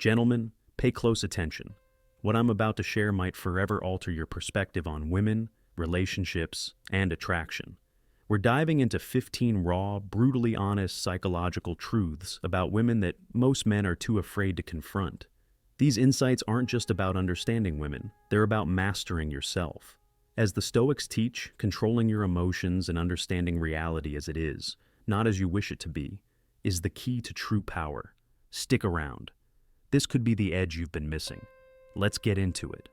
Gentlemen, pay close attention. What I'm about to share might forever alter your perspective on women, relationships, and attraction. We're diving into 15 raw, brutally honest psychological truths about women that most men are too afraid to confront. These insights aren't just about understanding women, they're about mastering yourself. As the Stoics teach, controlling your emotions and understanding reality as it is, not as you wish it to be, is the key to true power. Stick around. This could be the edge you've been missing. Let's get into it.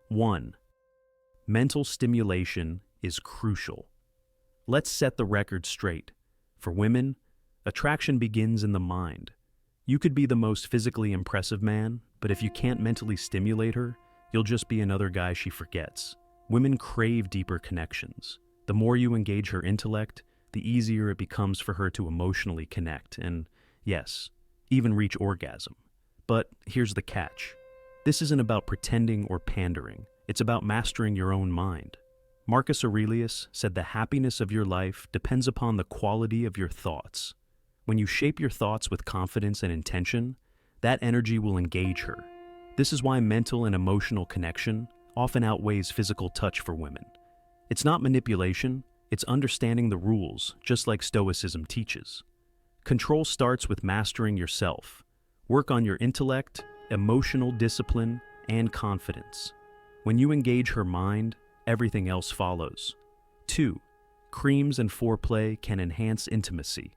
1. Mental stimulation is crucial. Let's set the record straight. For women, attraction begins in the mind. You could be the most physically impressive man, but if you can't mentally stimulate her, you'll just be another guy she forgets. Women crave deeper connections. The more you engage her intellect, the easier it becomes for her to emotionally connect and, yes, even reach orgasm. But here's the catch. This isn't about pretending or pandering. It's about mastering your own mind. Marcus Aurelius said the happiness of your life depends upon the quality of your thoughts. When you shape your thoughts with confidence and intention, that energy will engage her. This is why mental and emotional connection often outweighs physical touch for women. It's not manipulation, it's understanding the rules, just like Stoicism teaches. Control starts with mastering yourself. Work on your intellect, emotional discipline, and confidence. When you engage her mind, everything else follows. 2. Creams and foreplay can enhance intimacy.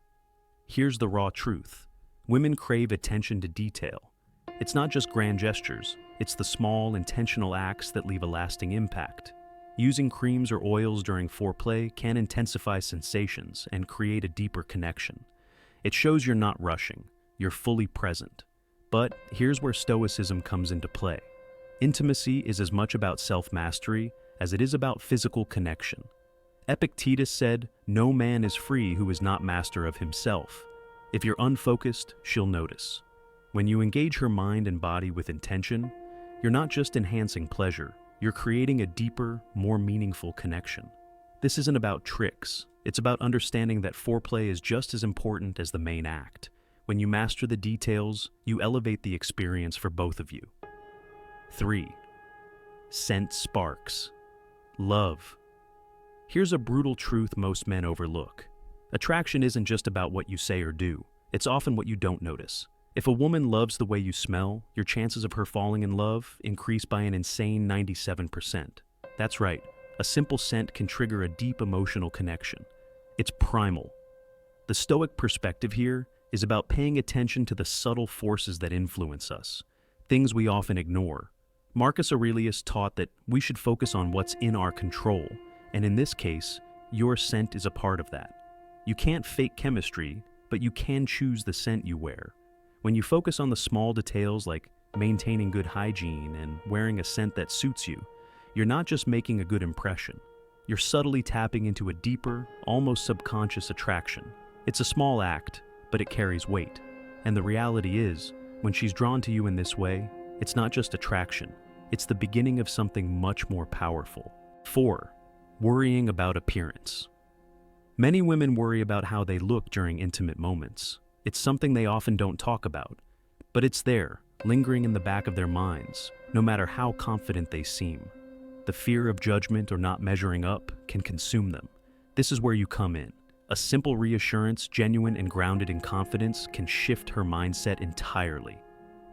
Here's the raw truth. Women crave attention to detail. It's not just grand gestures, it's the small, intentional acts that leave a lasting impact. Using creams or oils during foreplay can intensify sensations and create a deeper connection. It shows you're not rushing, you're fully present. But here's where Stoicism comes into play. Intimacy is as much about self-mastery as it is about physical connection. Epictetus said, "No man is free who is not master of himself." If you're unfocused, she'll notice. When you engage her mind and body with intention, you're not just enhancing pleasure, you're creating a deeper, more meaningful connection. This isn't about tricks, it's about understanding that foreplay is just as important as the main act. When you master the details, you elevate the experience for both of you. 3. Scent sparks. Love. Here's a brutal truth most men overlook. Attraction isn't just about what you say or do, it's often what you don't notice. If a woman loves the way you smell, your chances of her falling in love increase by an insane 97%. That's right, a simple scent can trigger a deep emotional connection. It's primal. The Stoic perspective here is about paying attention to the subtle forces that influence us, things we often ignore. Marcus Aurelius taught that we should focus on what's in our control, and in this case, your scent is a part of that. You can't fake chemistry, but you can choose the scent you wear. When you focus on the small details like maintaining good hygiene and wearing a scent that suits you, you're not just making a good impression. You're subtly tapping into a deeper, almost subconscious attraction. It's a small act, but it carries weight. And the reality is, when she's drawn to you in this way, it's not just attraction. It's the beginning of something much more powerful. 4. Worrying about appearance. Many women worry about how they look during intimate moments. It's something they often don't talk about, but it's there, lingering in the back of their minds, no matter how confident they seem. The fear of judgment or not measuring up can consume them. This is where you come in. A simple reassurance, genuine and grounded in confidence, can shift her mindset entirely.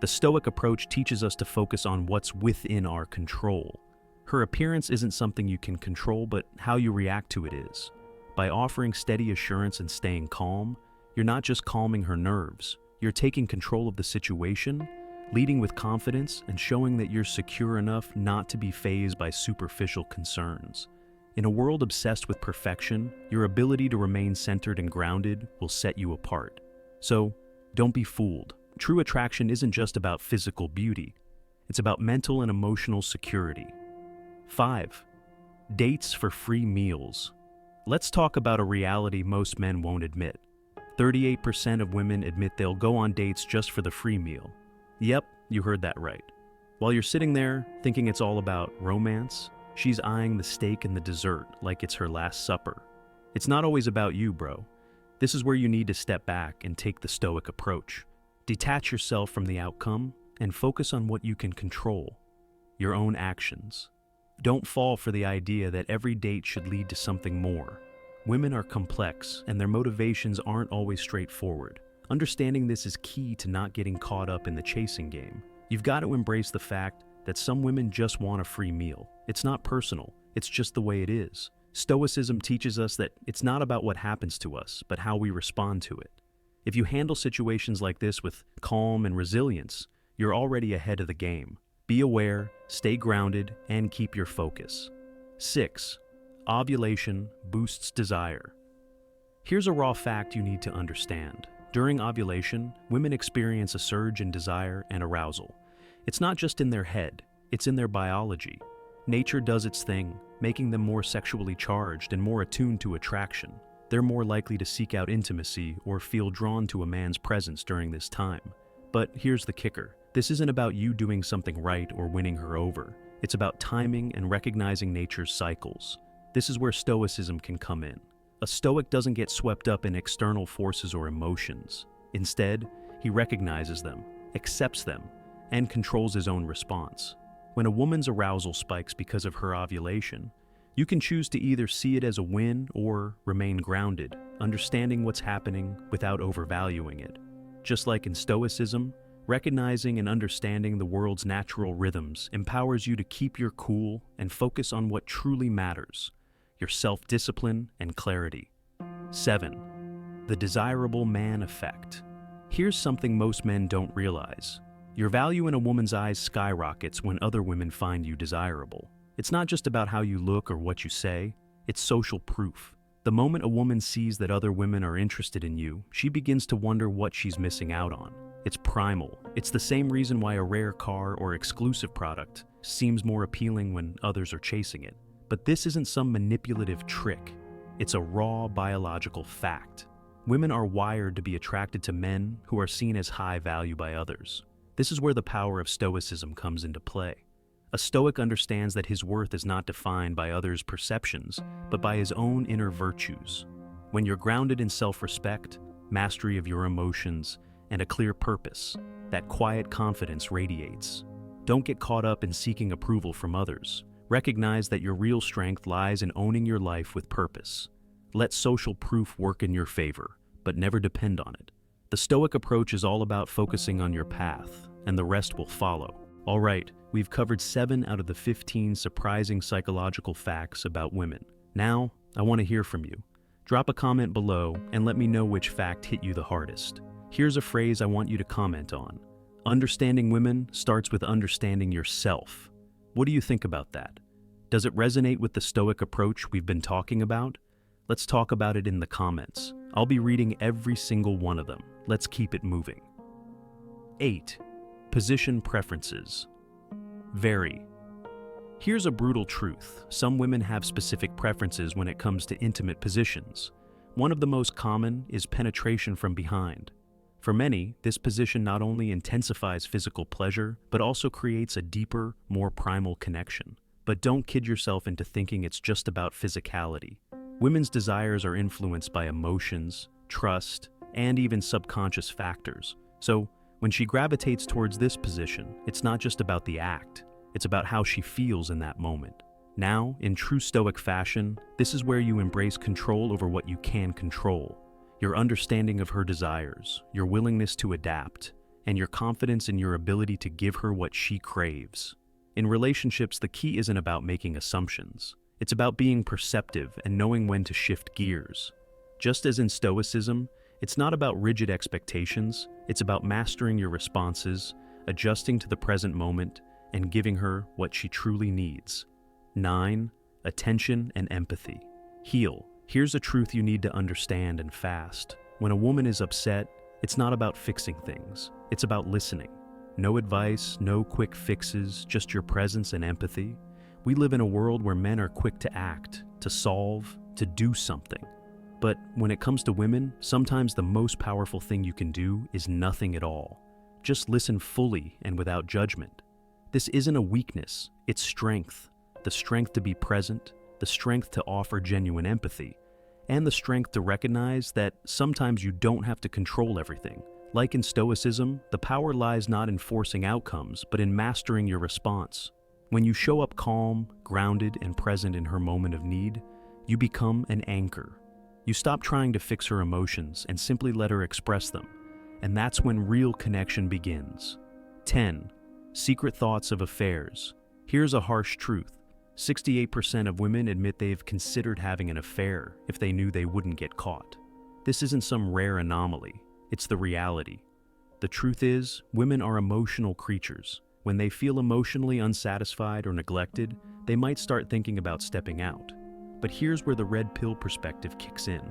The Stoic approach teaches us to focus on what's within our control. Her appearance isn't something you can control, but how you react to it is. By offering steady assurance and staying calm, you're not just calming her nerves, you're taking control of the situation, leading with confidence, and showing that you're secure enough not to be fazed by superficial concerns. In a world obsessed with perfection, your ability to remain centered and grounded will set you apart. So, don't be fooled. True attraction isn't just about physical beauty, it's about mental and emotional security. 5. Dates for free meals. Let's talk about a reality most men won't admit. 38% of women admit they'll go on dates just for the free meal. Yep, you heard that right. While you're sitting there thinking it's all about romance, she's eyeing the steak and the dessert like it's her last supper. It's not always about you, bro. This is where you need to step back and take the Stoic approach. Detach yourself from the outcome and focus on what you can control, your own actions. Don't fall for the idea that every date should lead to something more. Women are complex, and their motivations aren't always straightforward. Understanding this is key to not getting caught up in the chasing game. You've got to embrace the fact that some women just want a free meal. It's not personal, it's just the way it is. Stoicism teaches us that it's not about what happens to us, but how we respond to it. If you handle situations like this with calm and resilience, you're already ahead of the game. Be aware, stay grounded, and keep your focus. 6. Ovulation boosts desire. Here's a raw fact you need to understand. During ovulation, women experience a surge in desire and arousal. It's not just in their head, it's in their biology. Nature does its thing, making them more sexually charged and more attuned to attraction. They're more likely to seek out intimacy or feel drawn to a man's presence during this time. But here's the kicker. This isn't about you doing something right or winning her over. It's about timing and recognizing nature's cycles. This is where Stoicism can come in. A Stoic doesn't get swept up in external forces or emotions. Instead, he recognizes them, accepts them, and controls his own response. When a woman's arousal spikes because of her ovulation, you can choose to either see it as a win or remain grounded, understanding what's happening without overvaluing it. Just like in Stoicism, recognizing and understanding the world's natural rhythms empowers you to keep your cool and focus on what truly matters, your self-discipline and clarity. 7. The desirable man effect. Here's something most men don't realize. Your value in a woman's eyes skyrockets when other women find you desirable. It's not just about how you look or what you say, it's social proof. The moment a woman sees that other women are interested in you, she begins to wonder what she's missing out on. It's primal. It's the same reason why a rare car or exclusive product seems more appealing when others are chasing it. But this isn't some manipulative trick. It's a raw biological fact. Women are wired to be attracted to men who are seen as high value by others. This is where the power of Stoicism comes into play. A Stoic understands that his worth is not defined by others' perceptions, but by his own inner virtues. When you're grounded in self-respect, mastery of your emotions, and a clear purpose, that quiet confidence radiates. Don't get caught up in seeking approval from others. Recognize that your real strength lies in owning your life with purpose. Let social proof work in your favor, but never depend on it. The Stoic approach is all about focusing on your path, and the rest will follow. All right, we've covered 7 out of the 15 surprising psychological facts about women. Now, I want to hear from you. Drop a comment below and let me know which fact hit you the hardest. Here's a phrase I want you to comment on. Understanding women starts with understanding yourself. What do you think about that? Does it resonate with the Stoic approach we've been talking about? Let's talk about it in the comments. I'll be reading every single one of them. Let's keep it moving. 8. Position preferences. Vary. Here's a brutal truth. Some women have specific preferences when it comes to intimate positions. One of the most common is penetration from behind. For many, this position not only intensifies physical pleasure, but also creates a deeper, more primal connection. But don't kid yourself into thinking it's just about physicality. Women's desires are influenced by emotions, trust, and even subconscious factors. So, when she gravitates towards this position, it's not just about the act, it's about how she feels in that moment. Now, in true Stoic fashion, this is where you embrace control over what you can control. Your understanding of her desires, your willingness to adapt, and your confidence in your ability to give her what she craves. In relationships, the key isn't about making assumptions. It's about being perceptive and knowing when to shift gears. Just as in Stoicism, it's not about rigid expectations, it's about mastering your responses, adjusting to the present moment, and giving her what she truly needs. 9. Attention and empathy. Heal. Here's a truth you need to understand and fast. When a woman is upset, it's not about fixing things. It's about listening. No advice, no quick fixes, just your presence and empathy. We live in a world where men are quick to act, to solve, to do something. But when it comes to women, sometimes the most powerful thing you can do is nothing at all. Just listen fully and without judgment. This isn't a weakness, it's strength. The strength to be present, the strength to offer genuine empathy, and the strength to recognize that sometimes you don't have to control everything. Like in Stoicism, the power lies not in forcing outcomes, but in mastering your response. When you show up calm, grounded, and present in her moment of need, you become an anchor. You stop trying to fix her emotions and simply let her express them. And that's when real connection begins. 10. Secret thoughts of affairs. Here's a harsh truth. 68% of women admit they've considered having an affair if they knew they wouldn't get caught. This isn't some rare anomaly. It's the reality. The truth is, women are emotional creatures. When they feel emotionally unsatisfied or neglected, they might start thinking about stepping out. But here's where the red pill perspective kicks in.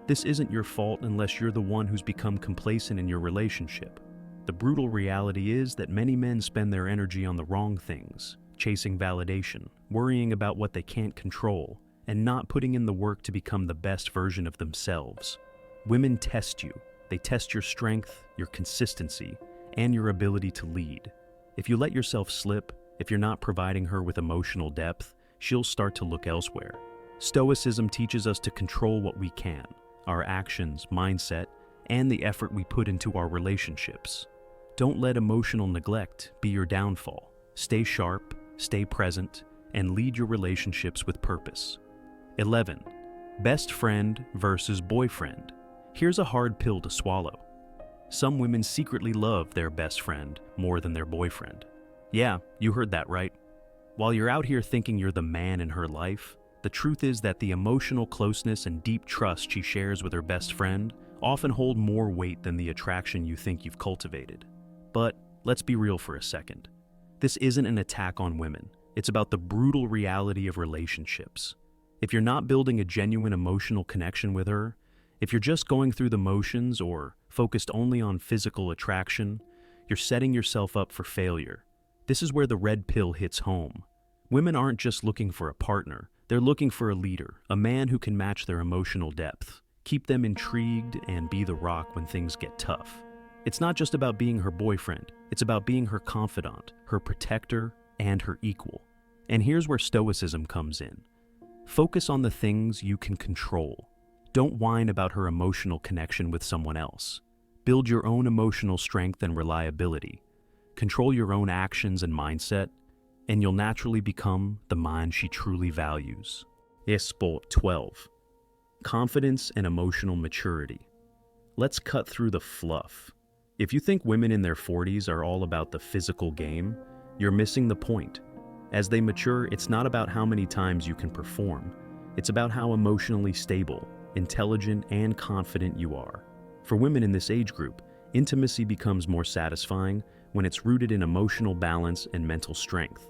This isn't your fault unless you're the one who's become complacent in your relationship. The brutal reality is that many men spend their energy on the wrong things, chasing validation, worrying about what they can't control, and not putting in the work to become the best version of themselves. Women test you. They test your strength, your consistency, and your ability to lead. If you let yourself slip, if you're not providing her with emotional depth, she'll start to look elsewhere. Stoicism teaches us to control what we can, our actions, mindset, and the effort we put into our relationships. Don't let emotional neglect be your downfall. Stay sharp, stay present, and lead your relationships with purpose. 11. Best friend versus boyfriend. Here's a hard pill to swallow. Some women secretly love their best friend more than their boyfriend. Yeah, you heard that right. While you're out here thinking you're the man in her life, the truth is that the emotional closeness and deep trust she shares with her best friend often hold more weight than the attraction you think you've cultivated. But let's be real for a second. This isn't an attack on women. It's about the brutal reality of relationships. If you're not building a genuine emotional connection with her, if you're just going through the motions or focused only on physical attraction, you're setting yourself up for failure. This is where the red pill hits home. Women aren't just looking for a partner, they're looking for a leader, a man who can match their emotional depth, keep them intrigued, and be the rock when things get tough. It's not just about being her boyfriend, it's about being her confidant, her protector, and her equal. And here's where Stoicism comes in. Focus on the things you can control. Don't whine about her emotional connection with someone else. Build your own emotional strength and reliability. Control your own actions and mindset, and you'll naturally become the man she truly values. Sport 12. Confidence and emotional maturity. Let's cut through the fluff. If you think women in their 40s are all about the physical game, you're missing the point. As they mature, it's not about how many times you can perform. It's about how emotionally stable, intelligent, and confident you are. For women in this age group, intimacy becomes more satisfying when it's rooted in emotional balance and mental strength.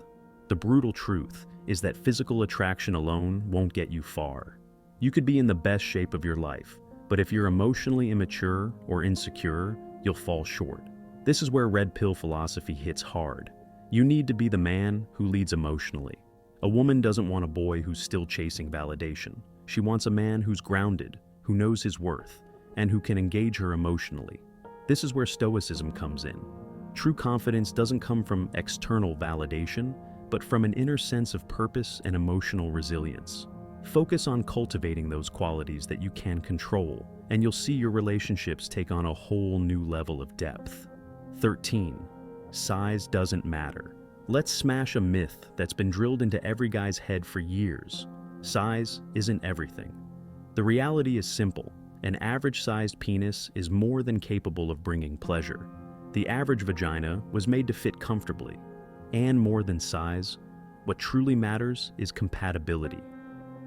The brutal truth is that physical attraction alone won't get you far. You could be in the best shape of your life, but if you're emotionally immature or insecure, you'll fall short. This is where red pill philosophy hits hard. You need to be the man who leads emotionally. A woman doesn't want a boy who's still chasing validation. She wants a man who's grounded, who knows his worth, and who can engage her emotionally. This is where Stoicism comes in. True confidence doesn't come from external validation, but from an inner sense of purpose and emotional resilience. Focus on cultivating those qualities that you can control, and you'll see your relationships take on a whole new level of depth. 13. Size doesn't matter. Let's smash a myth that's been drilled into every guy's head for years. Size isn't everything. The reality is simple. An average-sized penis is more than capable of bringing pleasure. The average vagina was made to fit comfortably. And more than size, what truly matters is compatibility.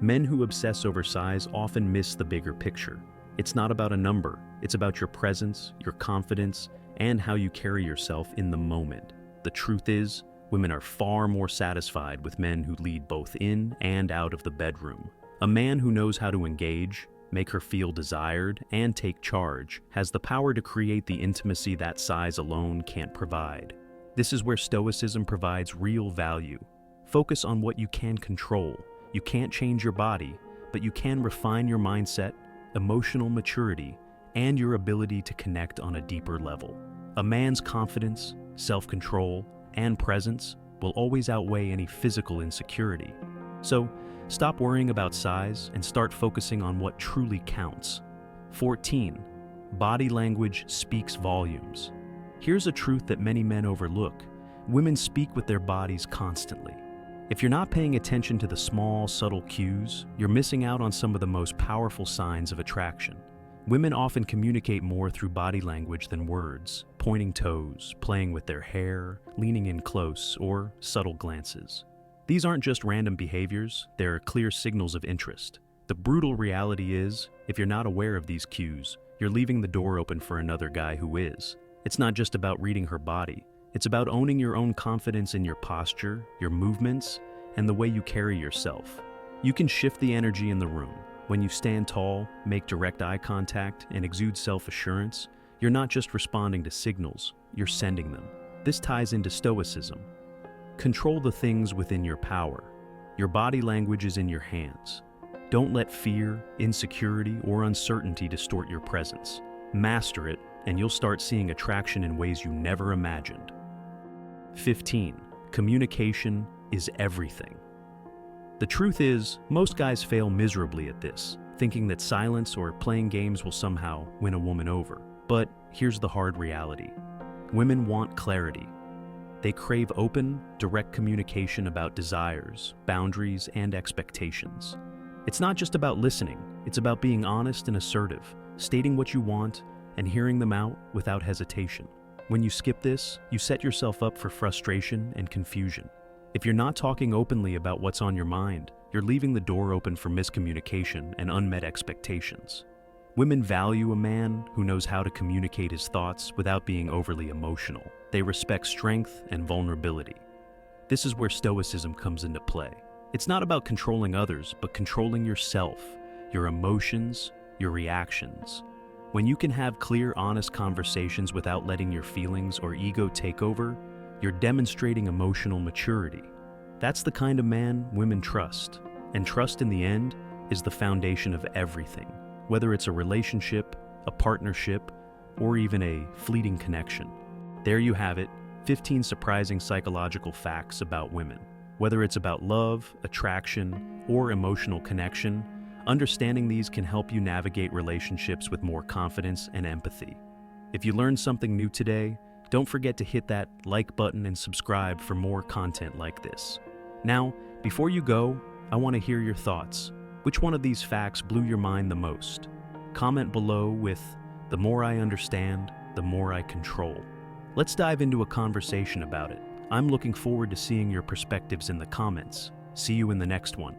Men who obsess over size often miss the bigger picture. It's not about a number, it's about your presence, your confidence, and how you carry yourself in the moment. The truth is, women are far more satisfied with men who lead both in and out of the bedroom. A man who knows how to engage, make her feel desired, and take charge has the power to create the intimacy that size alone can't provide. This is where Stoicism provides real value. Focus on what you can control. You can't change your body, but you can refine your mindset, emotional maturity, and your ability to connect on a deeper level. A man's confidence, self-control, and presence will always outweigh any physical insecurity. So, stop worrying about size and start focusing on what truly counts. 14. Body language speaks volumes. Here's a truth that many men overlook. Women speak with their bodies constantly. If you're not paying attention to the small, subtle cues, you're missing out on some of the most powerful signs of attraction. Women often communicate more through body language than words, pointing toes, playing with their hair, leaning in close, or subtle glances. These aren't just random behaviors, they're clear signals of interest. The brutal reality is, if you're not aware of these cues, you're leaving the door open for another guy who is. It's not just about reading her body. It's about owning your own confidence in your posture, your movements, and the way you carry yourself. You can shift the energy in the room. When you stand tall, make direct eye contact, and exude self-assurance, you're not just responding to signals, you're sending them. This ties into Stoicism. Control the things within your power. Your body language is in your hands. Don't let fear, insecurity, or uncertainty distort your presence. Master it, and you'll start seeing attraction in ways you never imagined. 15. Communication is everything. The truth is, most guys fail miserably at this, thinking that silence or playing games will somehow win a woman over. But here's the hard reality. Women want clarity. They crave open, direct communication about desires, boundaries, and expectations. It's not just about listening, it's about being honest and assertive, stating what you want, and hearing them out without hesitation. When you skip this, you set yourself up for frustration and confusion. If you're not talking openly about what's on your mind, you're leaving the door open for miscommunication and unmet expectations. Women value a man who knows how to communicate his thoughts without being overly emotional. They respect strength and vulnerability. This is where Stoicism comes into play. It's not about controlling others, but controlling yourself, your emotions, your reactions. When you can have clear, honest conversations without letting your feelings or ego take over, you're demonstrating emotional maturity. That's the kind of man women trust. And trust in the end is the foundation of everything, whether it's a relationship, a partnership, or even a fleeting connection. There you have it, 15 surprising psychological facts about women. Whether it's about love, attraction, or emotional connection, understanding these can help you navigate relationships with more confidence and empathy. If you learned something new today, don't forget to hit that like button and subscribe for more content like this. Now, before you go, I want to hear your thoughts. Which one of these facts blew your mind the most? Comment below with, "The more I understand, the more I control." Let's dive into a conversation about it. I'm looking forward to seeing your perspectives in the comments. See you in the next one.